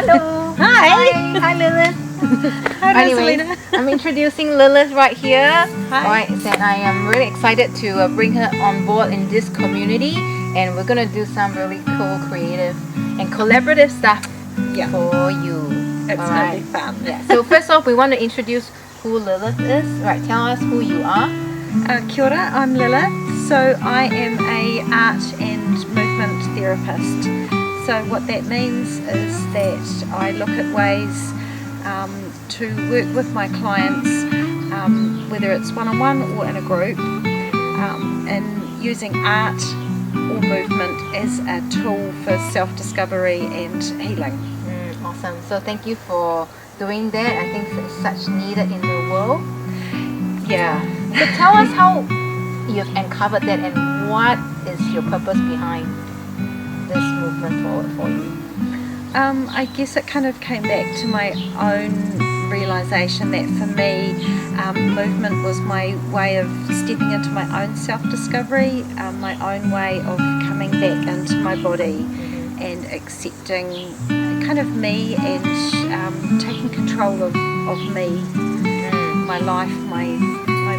Hello. Hi. Hi, Lilith. Anyway, I'm introducing Lilith right here. Hi. Right, and I am really excited to bring her on board in this community, and we're gonna do some really cool, creative, and collaborative stuff for you. It's gonna be fun. Yeah. So first off, we want to introduce who Lilith is. Right, tell us who you are. Kia ora, I'm Lilith. So I am a art and movement therapist. So what that means is that I look at ways to work with my clients, whether it's one-on-one or in a group, and using art or movement as a tool for self-discovery and healing. Awesome. So thank you for doing that. I think it's such needed in the world. Yeah. So tell us how you've uncovered that and what is your purpose behind this movement for you? I guess it kind of came back to my own realisation that for me, movement was my way of stepping into my own self-discovery, my own way of coming back into my body and accepting kind of me and taking control of me, my life, my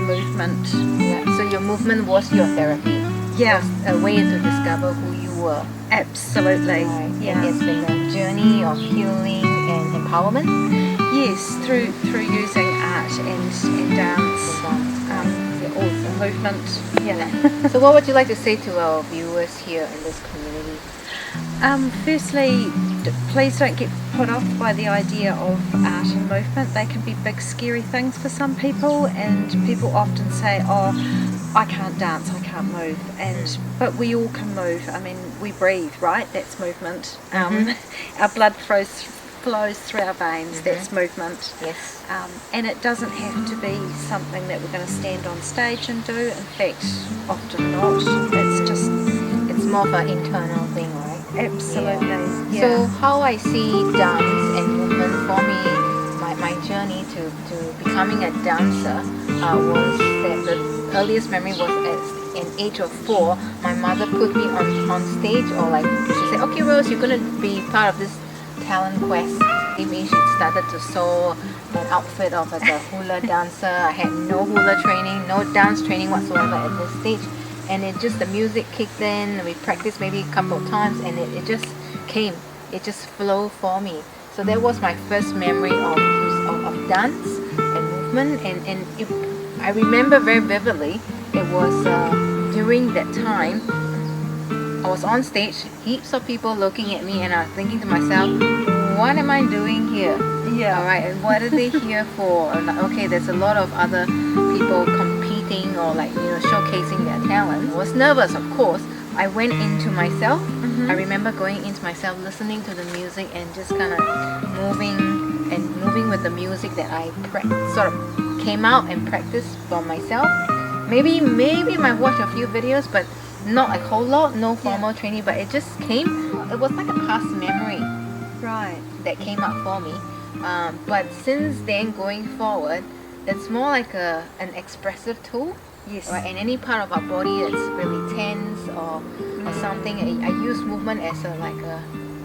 movement. Yeah. So your movement was your therapy. Yeah. It was a way to discover who you were. Absolutely. Right. Yeah. And it's been a journey of healing and empowerment. Yes, through using art and dance, or movement. Yeah. So what would you like to say to our viewers here in this community? Firstly, please don't get put off by the idea of art and movement. They can be big, scary things for some people, and people often say, "Oh, I can't dance, I can't move," but we all can move. I mean, we breathe, right? That's movement. Our blood flows through our veins. That's movement. Yes. And it doesn't have to be something that we're going to stand on stage and do. In fact, often not. It's more of an internal thing, right? Absolutely. Yeah. So how I see dance and movement for me, my journey to becoming a dancer was that the earliest memory was at an age of 4. My mother put me on stage, or like she said, "Okay, Rose, you're gonna be part of this talent quest." Maybe she started to sew an outfit of like a hula dancer. I had no hula training, no dance training whatsoever at this stage. And the music kicked in, we practiced maybe a couple of times, and it just came. It just flowed for me. So that was my first memory of dance and movement. And I remember very vividly, it was during that time, I was on stage, heaps of people looking at me, and I was thinking to myself, what am I doing here? Yeah. All right, and what are they here for? And okay, there's a lot of other people competing or showcasing their talent. I was nervous, of course. I went into myself. I remember going into myself, listening to the music, and just kind of moving with the music that I sort of came out and practiced for myself. Maybe I might watch a few videos, but not a whole lot, no formal training, but it just came. It was like a past memory, Right. that came up for me. But since then, going forward, it's more like an expressive tool. Yes. Right? And any part of our body that's really tense or something, I use movement as a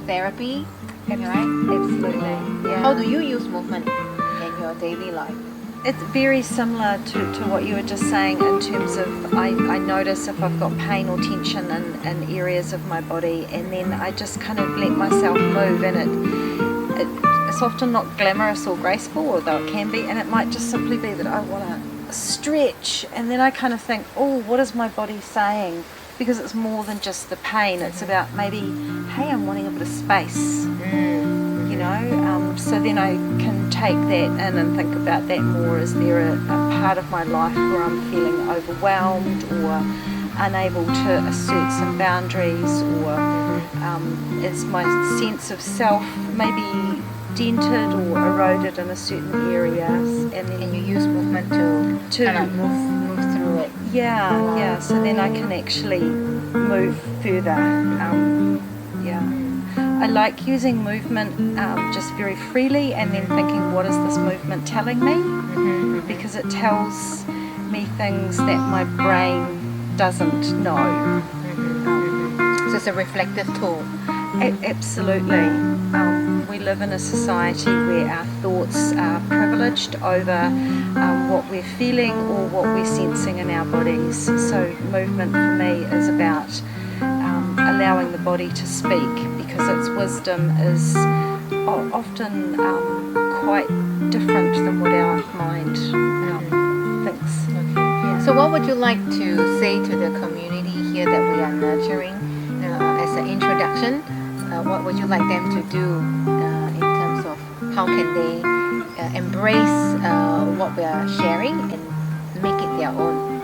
therapy. Right? Absolutely. Yeah. How do you use movement in your daily life? It's very similar to what you were just saying in terms of I notice if I've got pain or tension in areas of my body, and then I just kind of let myself move, and it's often not glamorous or graceful, although it can be, and it might just simply be that I want to stretch, and then I kind of think, oh, what is my body saying? Because it's more than just the pain. It's about maybe, hey, I'm wanting a bit of space. So then I can take that in and think about that more. Is there a part of my life where I'm feeling overwhelmed or unable to assert some boundaries, or is my sense of self maybe dented or eroded in a certain area? And you use movement to kind of move through it. Yeah. So then I can actually move further. I like using movement just very freely, and then thinking, what is this movement telling me? Because it tells me things that my brain doesn't know. So it's a reflective tool. Absolutely. we live in a society where our thoughts are privileged over what we're feeling or what we're sensing in our bodies. So movement for me is about allowing the body to speak, because its wisdom is often quite different than what our mind thinks. Okay. Yeah. So what would you like to say to the community here that we are nurturing as an introduction? What would you like them to do in terms of how can they embrace what we are sharing and make it their own?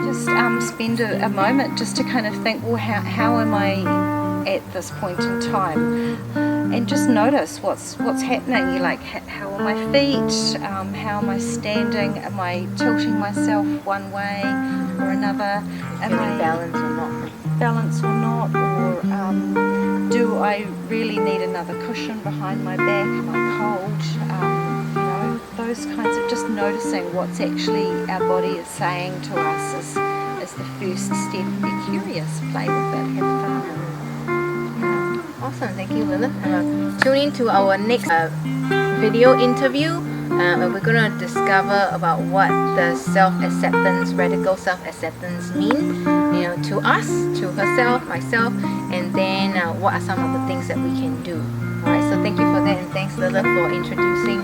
Just spend a moment just to kind of think, well, how am I at this point in time? And just notice what's happening. You're like, how are my feet? How am I standing? Am I tilting myself one way or another? Am I balanced or not? Or do I really need another cushion behind my back? Am I cold? Those kinds of just noticing what's actually our body is saying to us is the first step. Be curious, play with it, have fun. Awesome, thank you, Lilith. Tune in to our next video interview. We're going to discover about what does self-acceptance, radical self-acceptance mean, to us, to herself, myself, and then what are some of the things that we can do. Alright, so thank you for that, and thanks, Lilith, for introducing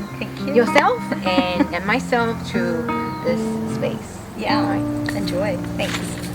yourself and myself to this space. Yeah, Alright. enjoy. Thanks.